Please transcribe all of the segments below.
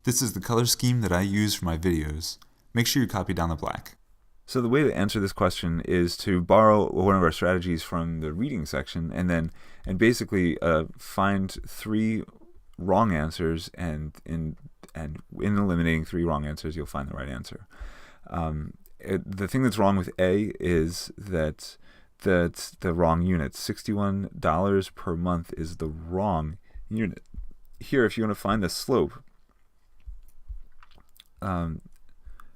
This is the color scheme that I use for my videos. Make sure you copy down the black. So the way to answer this question is to borrow one of our strategies from the reading section and basically find three wrong answers, and in eliminating three wrong answers, you'll find the right answer. The thing that's wrong with A is that that's the wrong unit. $61 per month is the wrong unit. Here, if you want to find the slope, if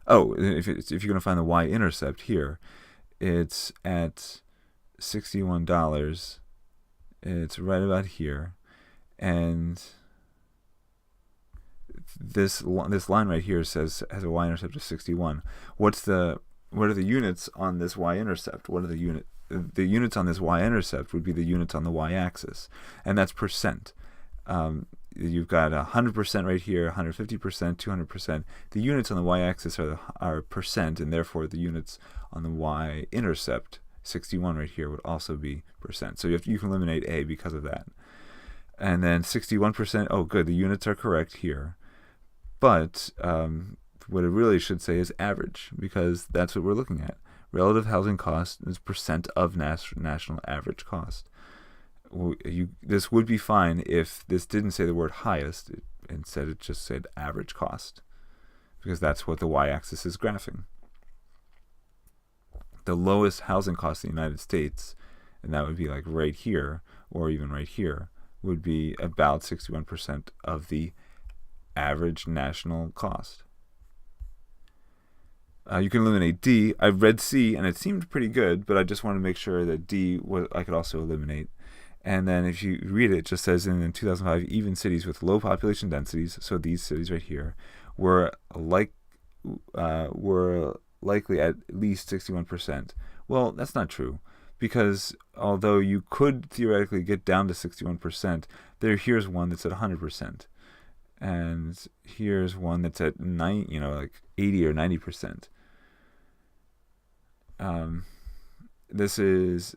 you're going to find the y-intercept here, it's at $61. It's right about here, and this line right here has a y-intercept of 61. What are the units on this y-intercept? The units on this y-intercept would be the units on the y-axis, and that's percent. You've got 100% right here, 150%, 200%. The units on the y-axis are percent, and therefore the units on the y-intercept, 61 right here, would also be percent. So you can eliminate A because of that. And then 61%, oh good, the units are correct here. But what it really should say is average, because that's what we're looking at. Relative housing cost is percent of national average cost. This would be fine if this didn't say the word highest. Instead, it just said average cost, because that's what the y-axis is graphing. The lowest housing cost in the United States, and that would be like right here, or even right here, would be about 61% of the average national cost. You can eliminate D. I've read C, and it seemed pretty good, but I just want to make sure that D I could also eliminate. And then if you read it, it just says in 2005, even cities with low population densities, so these cities right here, were likely at least 61%. Well, that's not true, because although you could theoretically get down to 61%, here's one that's at 100%, and here's one that's at 80 or 90%. This is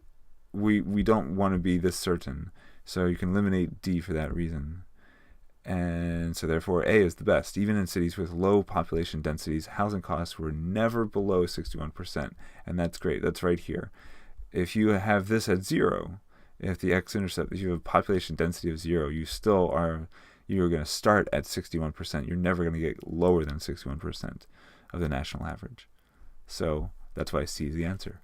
we don't want to be this certain, so you can eliminate D for that reason. And so therefore A is the best. Even in cities with low population densities, housing costs were never below 61%, and that's great. That's right here. If you have this at 0, if the x-intercept, if you have a population density of 0, you're going to start at 61%. You're never going to get lower than 61% of the national average. So that's why C is the answer.